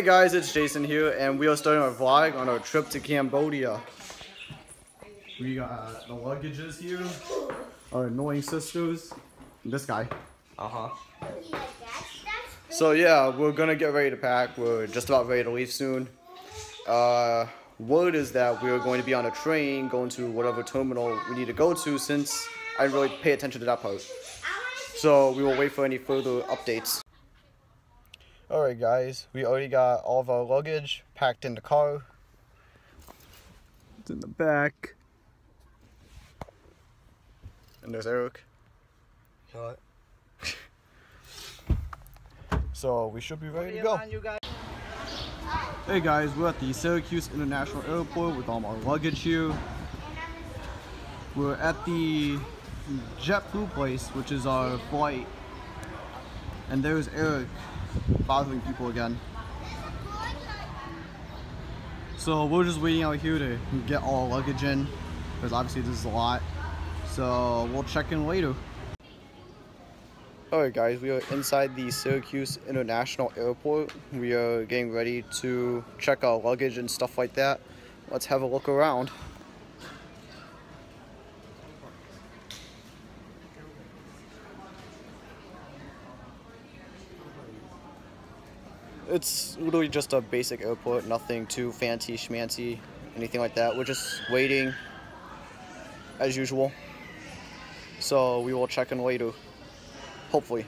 Hey guys, it's Jason here, and we are starting our vlog on our trip to Cambodia. We got the luggages here, our annoying sisters, and this guy. So yeah, we're gonna get ready to pack. We're just about ready to leave soon. Word is that we are going to be on a train going to whatever terminal we need to go to, since I didn't really pay attention to that part. So we will wait for any further updates. Alright guys, we already got all of our luggage packed in the car. It's in the back. And there's Eric. What? So we should be ready to go. Hey guys, we're at the Syracuse International Airport with all our luggage here. We're at the JetBlue place, which is our flight. And there's Eric bothering people again. So we're just waiting out here to get all our luggage in, because obviously this is a lot. So we'll check in later. Alright guys, we are inside the Syracuse International Airport. We are getting ready to check our luggage and stuff like that. Let's have a look around. It's literally just a basic airport, nothing too fancy schmancy, anything like that. We're just waiting as usual. So we will check in later, hopefully.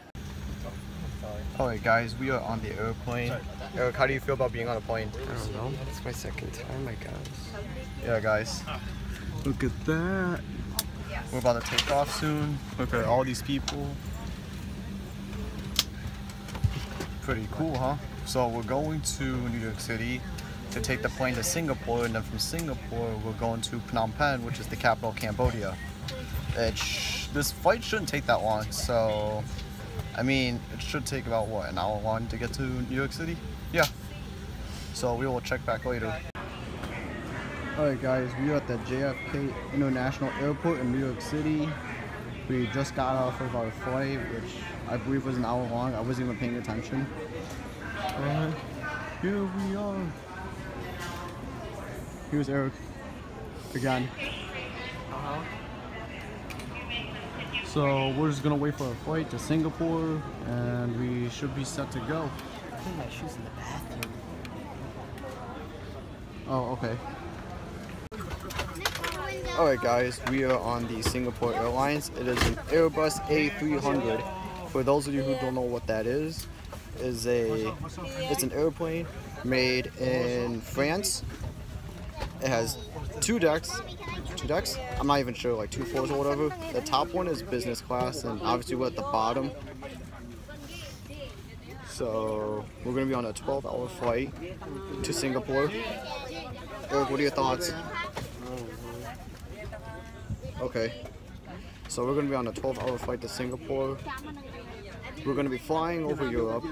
Alright guys, we are on the airplane. Eric, how do you feel about being on a plane? I don't know. It's my second time, I guess. Yeah guys, look at that. We're about to take off soon. Look at all these people. Pretty cool, huh? So we're going to New York City to take the plane to Singapore, and then from Singapore we're going to Phnom Penh, which is the capital of Cambodia. This flight shouldn't take that long, so I mean it should take about what, an hour long to get to New York City? Yeah. So we will check back later. Alright guys, we are at the JFK International Airport in New York City. We just got off of our flight, which I believe was an hour long. I wasn't even paying attention. And here we are. Here's Eric again. So we're just gonna wait for our flight to Singapore, and we should be set to go. I think my shoes in the bathroom. Oh, okay. Alright guys, we are on the Singapore Airlines. It is an Airbus A300. For those of you who don't know what that is it's an airplane made in France. It has two decks. I'm not even sure, like 2 floors or whatever. The top one is business class, and obviously we're at the bottom. So we're gonna be on a 12-hour flight to Singapore. Eric, what are your thoughts? Okay, so we're gonna be on a 12-hour flight to Singapore. We're gonna be flying over Europe,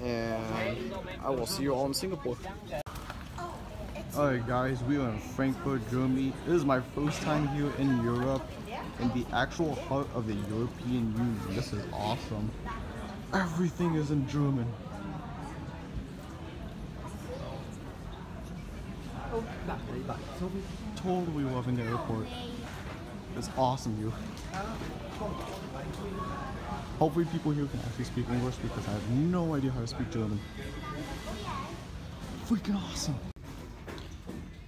and I will see you all in Singapore. Alright guys, we are in Frankfurt, Germany. This is my first time here in Europe, in the actual heart of the European Union. This is awesome. Everything is in German. Totally loving the airport. It's awesome here. Hopefully people here can actually speak English, because I have no idea how to speak German. Freaking awesome.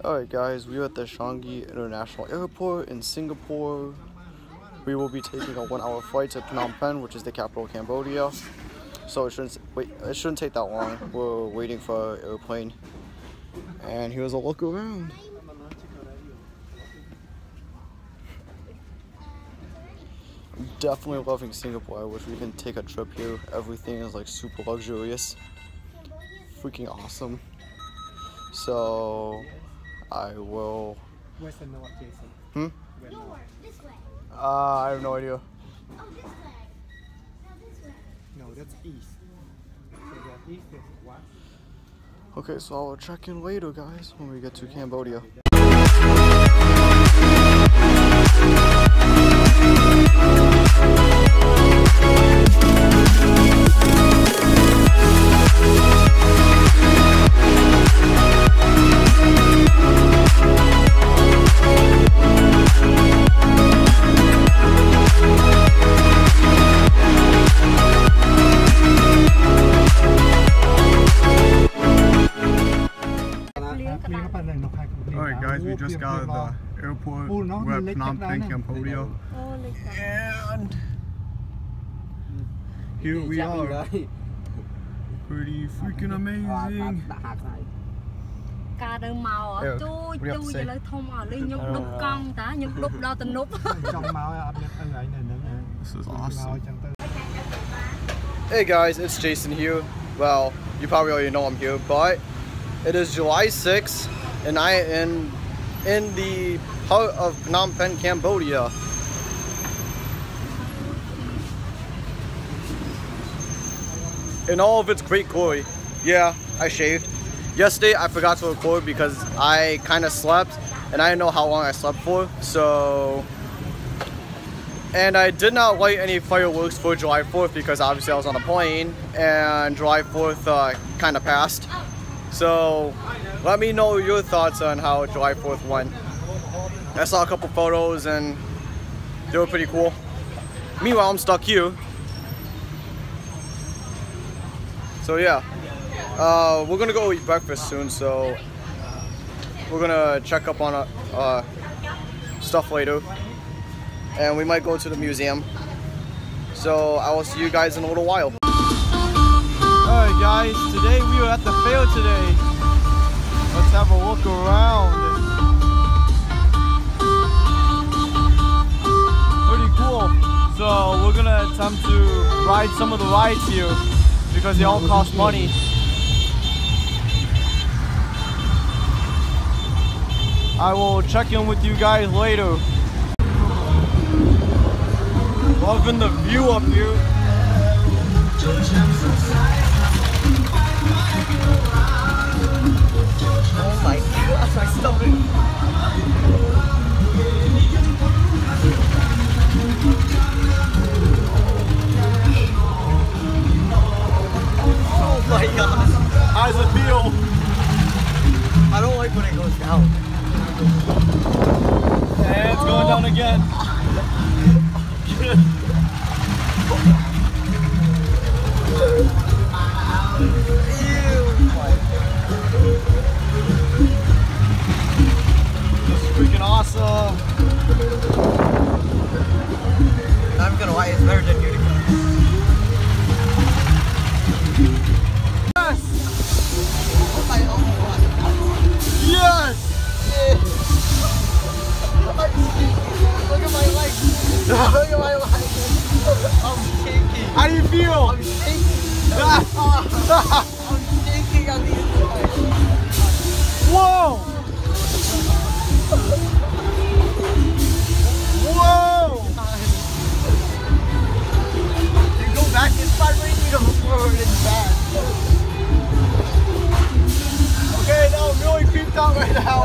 Alright guys, we are at the Changi International Airport in Singapore. We will be taking a 1-hour flight to Phnom Penh, which is the capital of Cambodia. So it shouldn't take that long. We're waiting for our airplane. And here's a look around. I'm definitely loving Singapore. I wish we can take a trip here. Everything is like super luxurious. Freaking awesome. So I will. Where's the north, Jason? This way. I have no idea. Oh, this way. No, this way. No, that's east. So that east is west. Okay, so I'll check in later, guys, when we get to Cambodia. Alright guys, we just got out of the airport. We're at Phnom Penh, Cambodia. And here we are. Pretty freaking amazing. Ca đơn màu ở chui chui vậy là thông ở đây nhục đục con ta nhục đục lo tình núp. This is awesome. Hey guys, it's Jason here. Well, you probably already know I'm here, but it is July 6th and I am in the heart of Phnom Penh, Cambodia. In all of its great glory. Yeah, I shaved. Yesterday I forgot to record because I kind of slept and I didn't know how long I slept for, so... And I did not light any fireworks for July 4th because obviously I was on a plane and July 4th kind of passed. So let me know your thoughts on how July 4th went. I saw a couple photos and they were pretty cool. Meanwhile, I'm stuck here. So yeah, we're gonna go eat breakfast soon, so we're gonna check up on stuff later. And we might go to the museum. So I will see you guys in a little while. Alright guys, today we are at the fair today. Let's have a look around. Pretty cool. So we're gonna attempt to ride some of the rides here because they all cost money. I will check in with you guys later. Loving the view up here. Oh my god, my stomach. Oh my god. How does it feel? I don't like when it goes down. And it's going down again. This is freaking awesome. I'm gonna lie, it's better than Utica. Yes! Yes! Look at my legs. Look at my legs. I'm shaking. How do you feel? I'm shaking. I'm shaking on the inside. Whoa! Whoa! You go back this part, right? You go forward and back. Okay, now I'm really creeped out right now.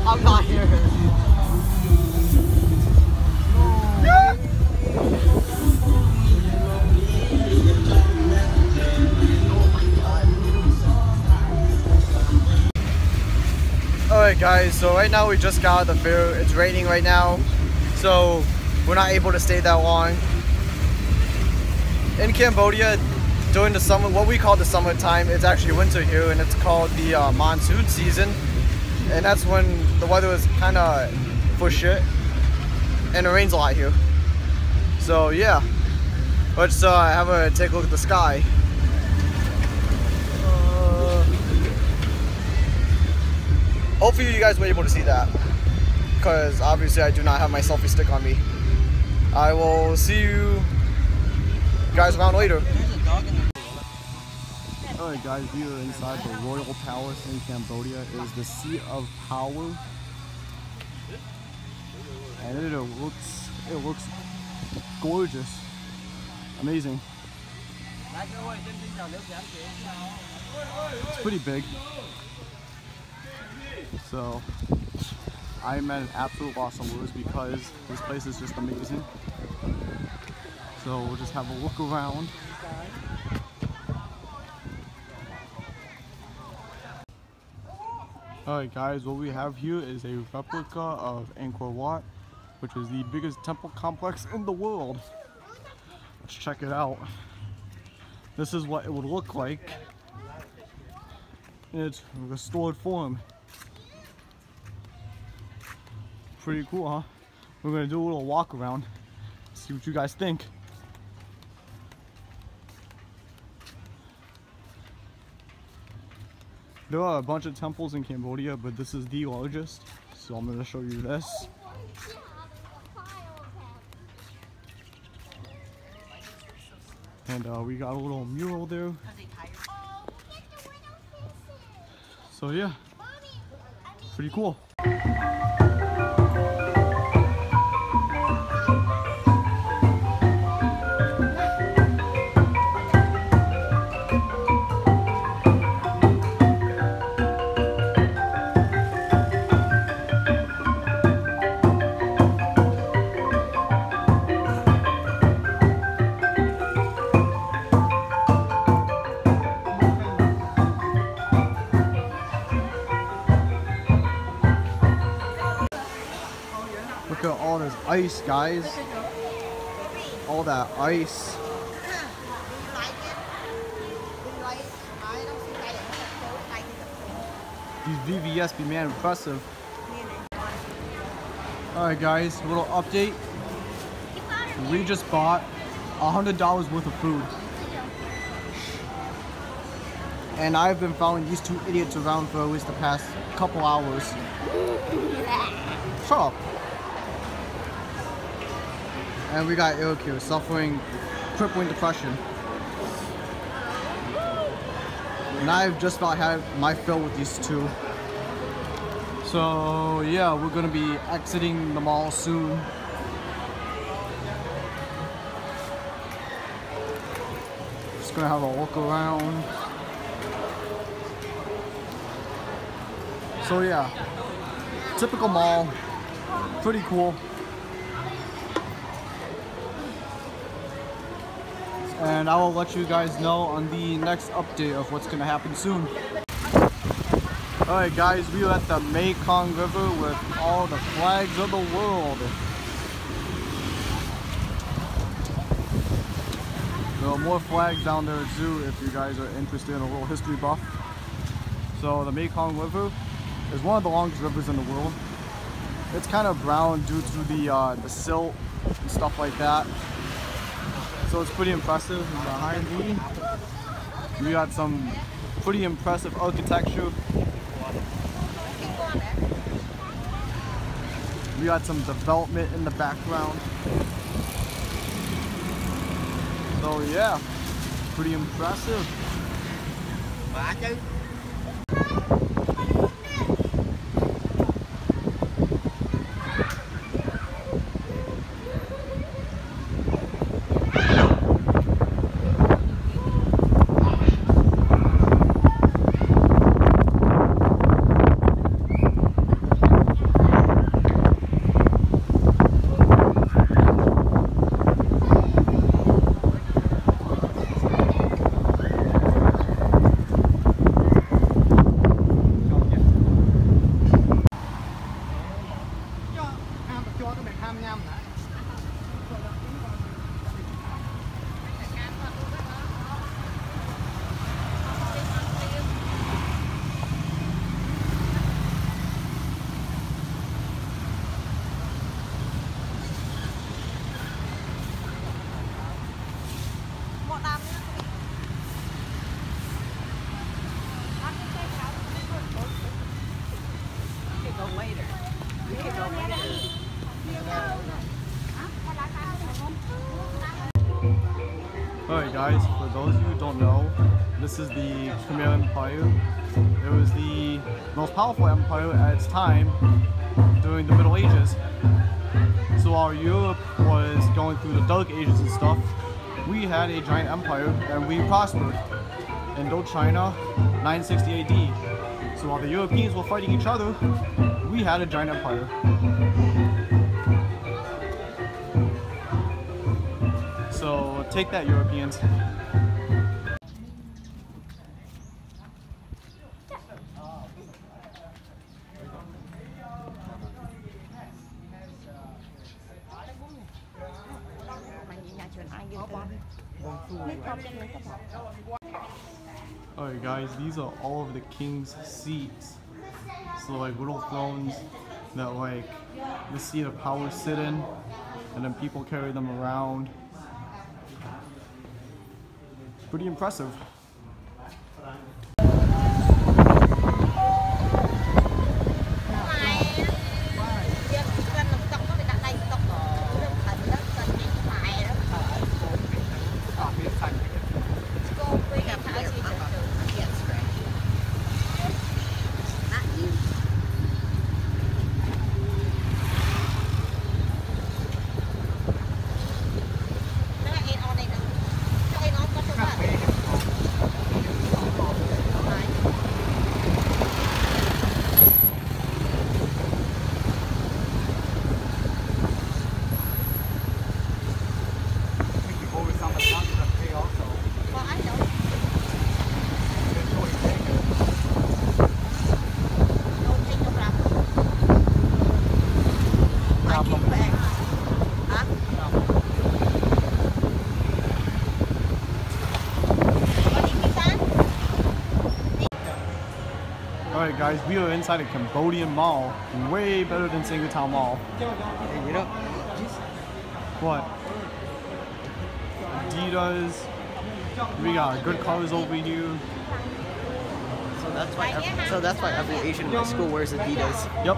I'm not here. Alright guys, so right now we just got out of the fair. It's raining right now, so we're not able to stay that long. In Cambodia, during the summer, what we call the summertime, it's actually winter here, and it's called the monsoon season. And that's when the weather is kind of for shit, and it rains a lot here. So yeah, let's have a take a look at the sky. Hopefully you guys were able to see that, because obviously I do not have my selfie stick on me. I will see you guys around later. Alright guys, we are inside the Royal Palace in Cambodia. It is the seat of power. And it looks gorgeous. Amazing. It's pretty big. So I'm at an absolute loss of words because this place is just amazing. So we'll just have a look around. Alright guys, what we have here is a replica of Angkor Wat, which is the biggest temple complex in the world. Let's check it out. This is what it would look like in its restored form. Pretty cool, huh? We're gonna do a little walk around, see what you guys think. There are a bunch of temples in Cambodia, but this is the largest, so I'm gonna show you this. And we got a little mural there. So yeah, pretty cool. Look at all this ice, guys. All that ice. These VVS be man impressive. Alright guys, a little update. We just bought $100 worth of food. And I've been following these two idiots around for at least the past couple hours. Shut up. And we got Eric here suffering crippling depression. And I've just about had my fill with these two. So yeah, we're gonna be exiting the mall soon. Just gonna have a look around. So yeah, typical mall, pretty cool. And I will let you guys know on the next update of what's gonna happen soon. Alright guys, we are at the Mekong River with all the flags of the world. There are more flags down there too if you guys are interested in a little history buff. So the Mekong River is one of the longest rivers in the world. It's kind of brown due to the silt and stuff like that. So it's pretty impressive. And behind me, we got some pretty impressive architecture. We got some development in the background. So yeah, pretty impressive. Alright guys, for those of you who don't know, this is the Khmer Empire. It was the most powerful empire at its time during the Middle Ages. So while Europe was going through the Dark Ages and stuff, we had a giant empire and we prospered. Indochina, 960 AD. So while the Europeans were fighting each other, We had a giant empire. So take that, Europeans. Alright guys, these are all of the king's seats. So like little thrones that like the seat of power sit in, and then people carry them around. Pretty impressive. Alright guys, we are inside a Cambodian mall. Way better than Singapore Mall. Hey, you know, What? Adidas. We got good cars over here. so that's why every Asian in my school wears Adidas. Yep.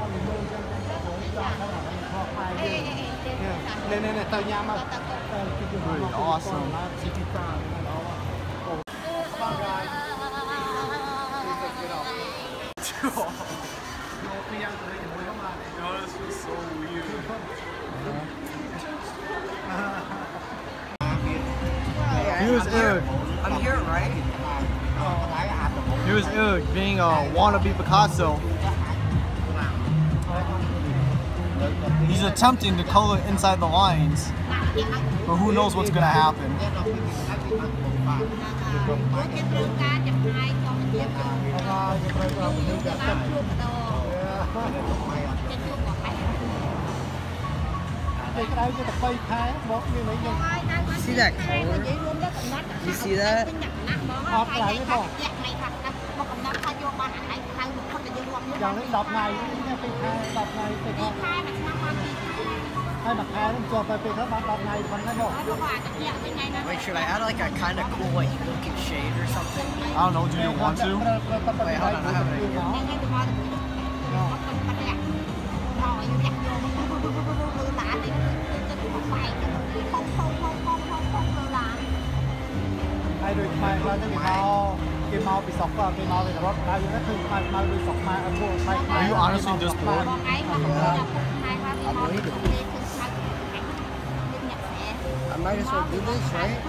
Pretty awesome. This was so weird. Here's Eric. I'm here, right? Here's Eric being a wannabe Picasso. He's attempting to color inside the lines, but who knows what's gonna happen. See that color? You see that? Wait, should I add like a kind of cool like looking shade or something? I don't know, do you want to? Wait, hold on, I have an idea. Are you honestly just bored? I might as well do this, right?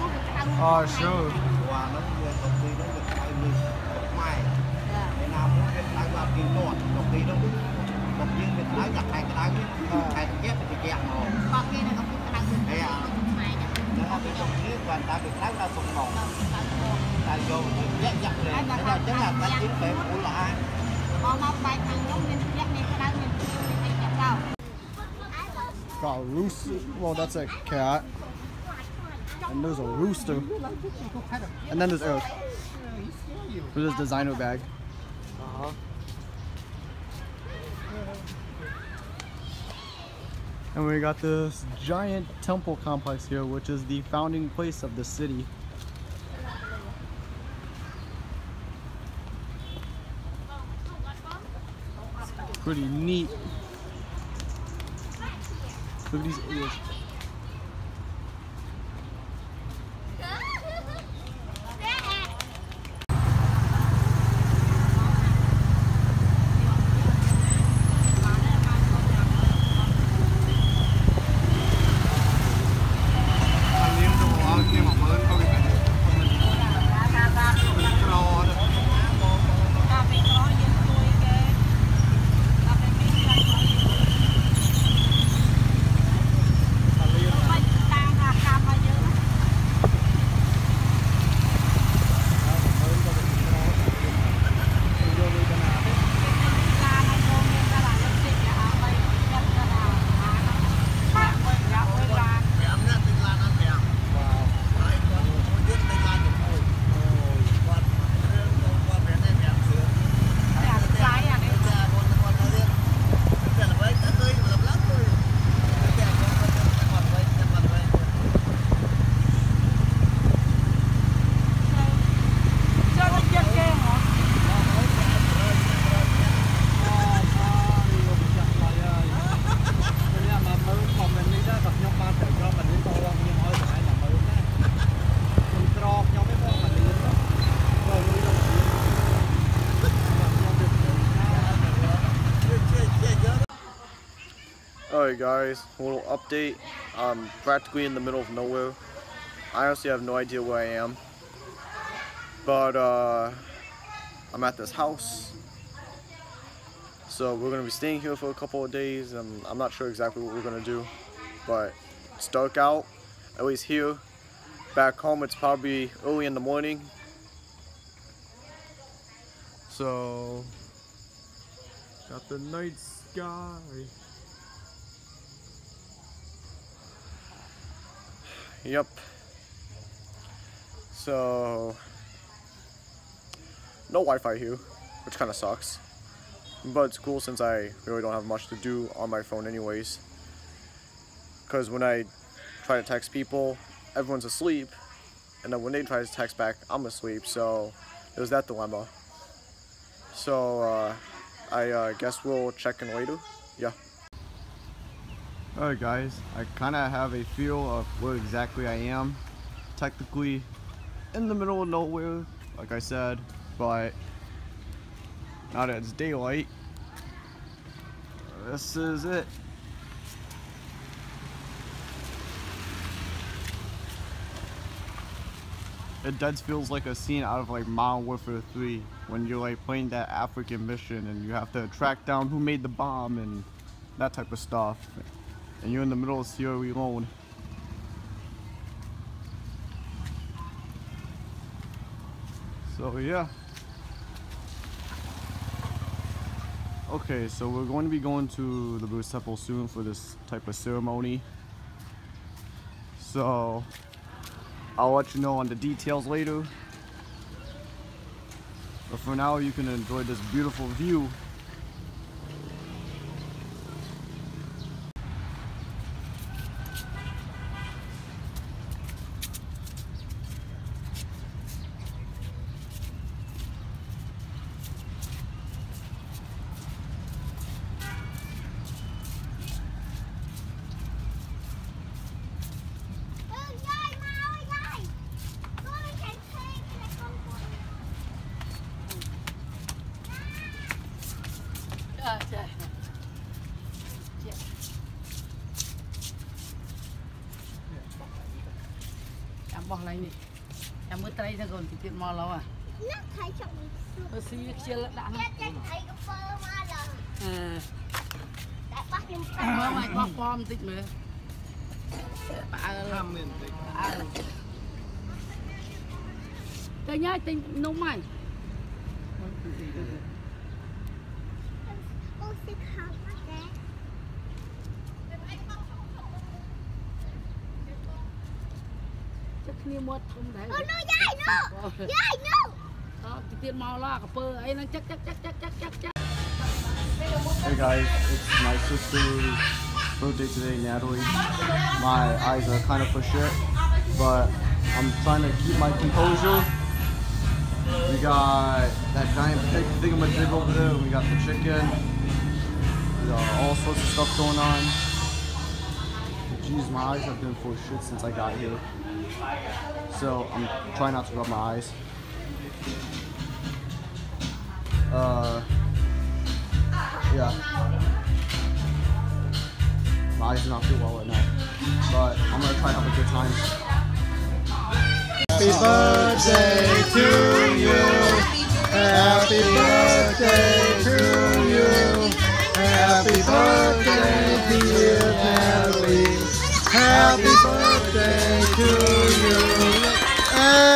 Sure. Got a rooster. Well, that's a cat. And there's a rooster. And then there's Eric with his designer bag. And we got this giant temple complex here, which is the founding place of the city. Pretty neat. Look at these ears. Alright guys, a little update. I'm practically in the middle of nowhere. I honestly have no idea where I am. But I'm at this house. So we're going to be staying here for a couple of days, and I'm not sure exactly what we're going to do. But it's dark out, at least here. Back home it's probably early in the morning. So, got the night sky. Yep. So, no Wi-Fi here, which kind of sucks. But it's cool since I really don't have much to do on my phone anyways. Because when I try to text people, everyone's asleep. And then when they try to text back, I'm asleep. So, there's that dilemma. So, I guess we'll check in later. Yeah. Alright guys, I kind of have a feel of where exactly I am. Technically in the middle of nowhere, like I said, but now that it's daylight, this is it. It does feels like a scene out of like Modern Warfare 3 when you're like playing that African mission and you have to track down who made the bomb and that type of stuff. And you're in the middle of Sierra Leone. So yeah. Okay, so we're going to be going to the Buddhist temple soon for this type of ceremony. So I'll let you know on the details later. But for now, you can enjoy this beautiful view. Bỏ lại nè, em mới tay ra còn thì tiện mò lâu à? Nó thấy trọng Tôi xí chia lẫn đã. thấy cái phơ mà rồi. Đã bắt nhưng Mơ mày bóc bom tích nữa. Bà miền tích. Đây nhá, tình nông mày. cô sẽ không bắt đấy. Chắc như một thông đấy. Nó dai nữa. Đó, thì tiện mò lo cả pơ ấy nó chắc. Hey guys, it's my sister's birthday today, Natalie. My eyes are kind of for shit, but I'm trying to keep my composure. We got that giant pig thingamajig over there, and we got the chicken. We got all sorts of stuff going on. Jeez, my eyes have been full of shit since I got here. So I'm trying not to rub my eyes. Yeah. My eyes do not feel well right now. But I'm gonna try to have a good time. Happy birthday to you. Happy birthday to you. Happy birthday, dear Natalie. Happy birthday to you. Hey!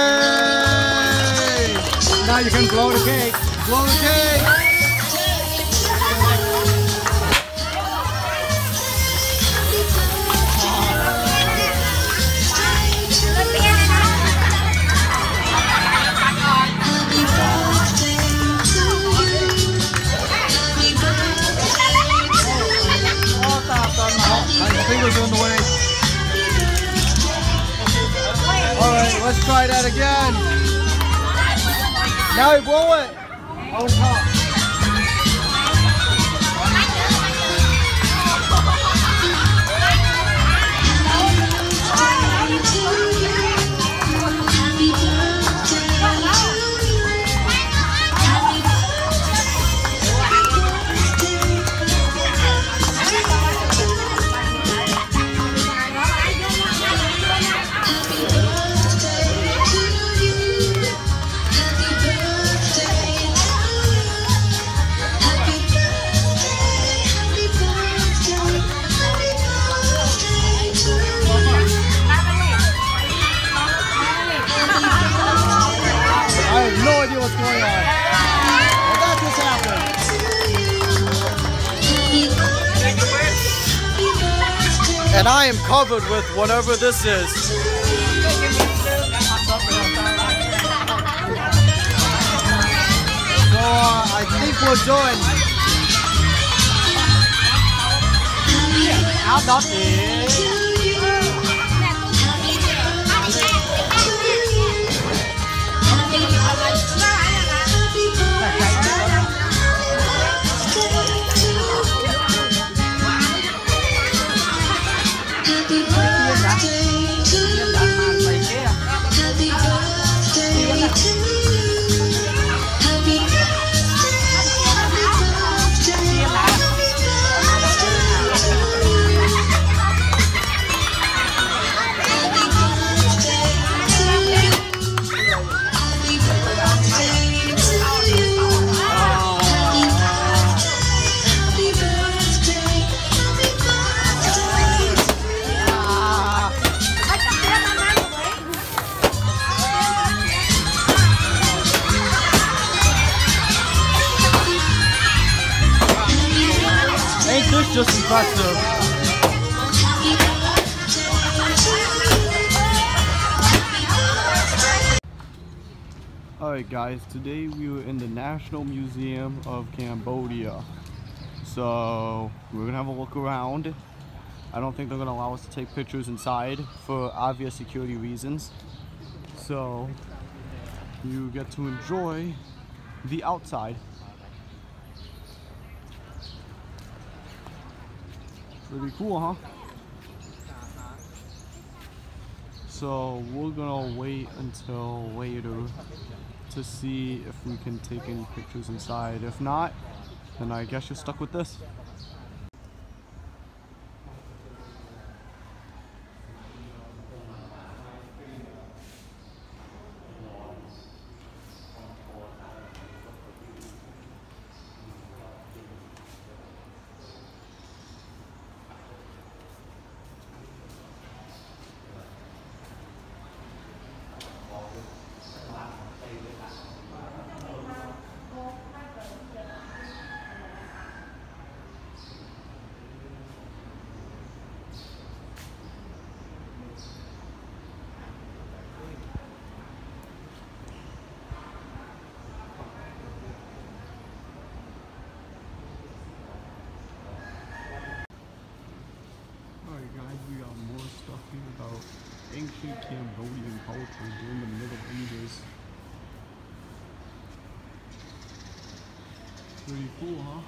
Now you can blow the cake. Blow the cake. Fingers on the way. Alright, let's try that again. Now you blow it. On top. And I am covered with whatever this is. So I think we're done. Áo đó thì just impressive. Alright guys, today we were in the National Museum of Cambodia. So we're gonna have a look around. I don't think they're gonna allow us to take pictures inside for obvious security reasons. So you get to enjoy the outside. Pretty cool, huh? So we're gonna wait until later to see if we can take any pictures inside. If not, then I guess you're stuck with this. We got more stuff here about ancient Cambodian culture during the Middle Ages. Pretty cool, huh?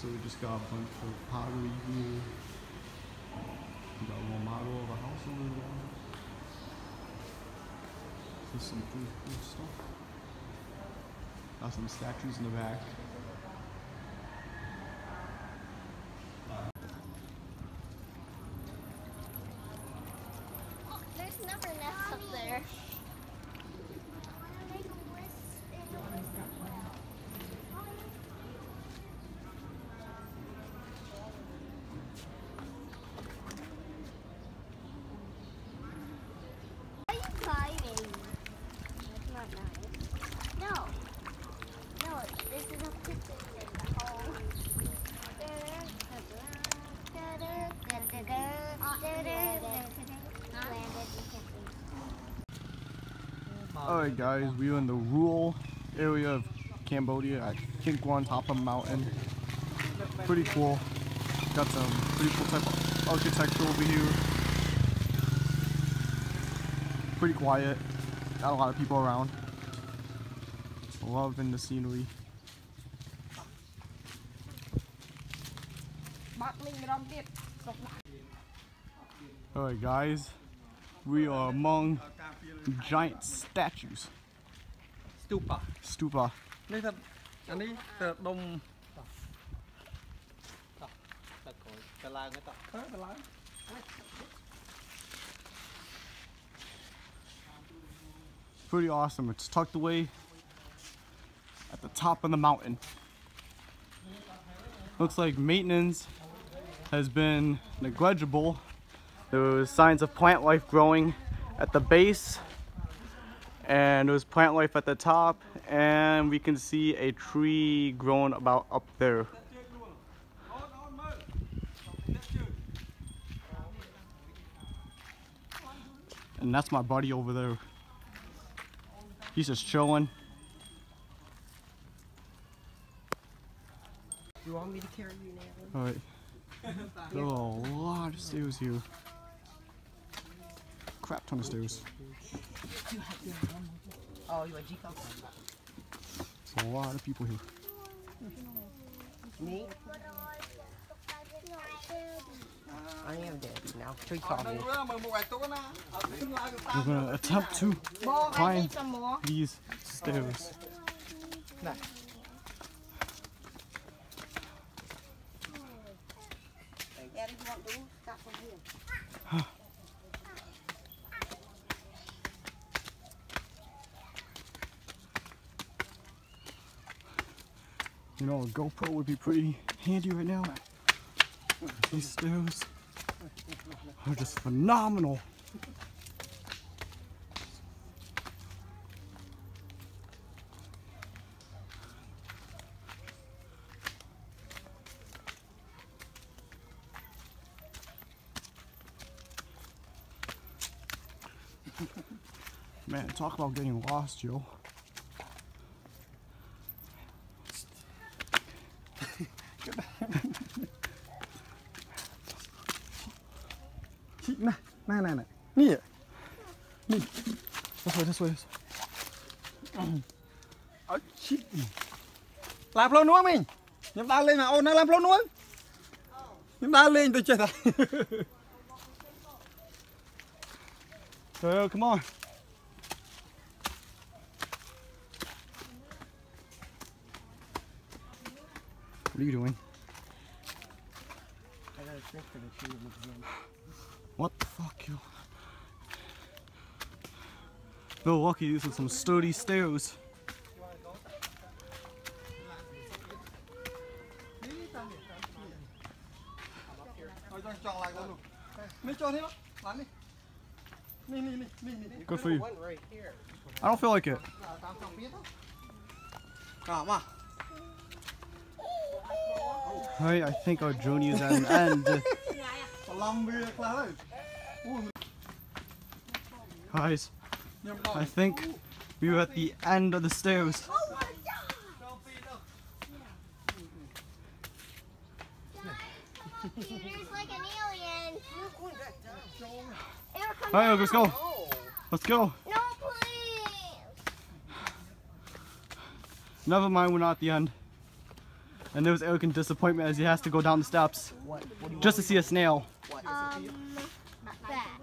So we just got a bunch of pottery here. We got a little model of a house over there. There's some pretty cool stuff. Got some statues in the back. Oh, there's never nests up there. Alright guys, we are in the rural area of Cambodia at Kinkwan, top of a mountain. Pretty cool. Got some pretty cool type of architecture over here. Pretty quiet. Not a lot of people around. Loving the scenery. Alright guys, we are among giant statues. Stupa. Pretty awesome. It's tucked away at the top of the mountain. Looks like maintenance has been negligible. There was signs of plant life growing at the base, and there was plant life at the top, and we can see a tree growing about up there. And that's my buddy over there. He's just chilling. You want me to carry you now? Alright. There are a lot of stairs here. Crap ton of stairs. Oh, you want G-Co? There's a lot of people here. Me? I am dead now. Tree called me. We're gonna attempt to climb these stairs. No. You know, a GoPro would be pretty handy right now. These stairs are just phenomenal. Man, talk about getting lost, Joe. This way. Làm plô nuôi mình. Nhưng ta lên mà ôn nó làm plô nuôi. Nhưng ta lên tôi chết rồi. So, come on. What are you doing? I got a trick for the tree again. What the fuck, yo? Feel lucky these are some sturdy stairs. Good for you. I don't feel like it. Alright, I think our journey is at an end. Guys, I think we were at the end of the stairs. Peter's like an alien. Alright, let's go. Let's go. No, please. Never mind, we're not at the end. And there was arrogant disappointment as he has to go down the steps just to see a snail. That.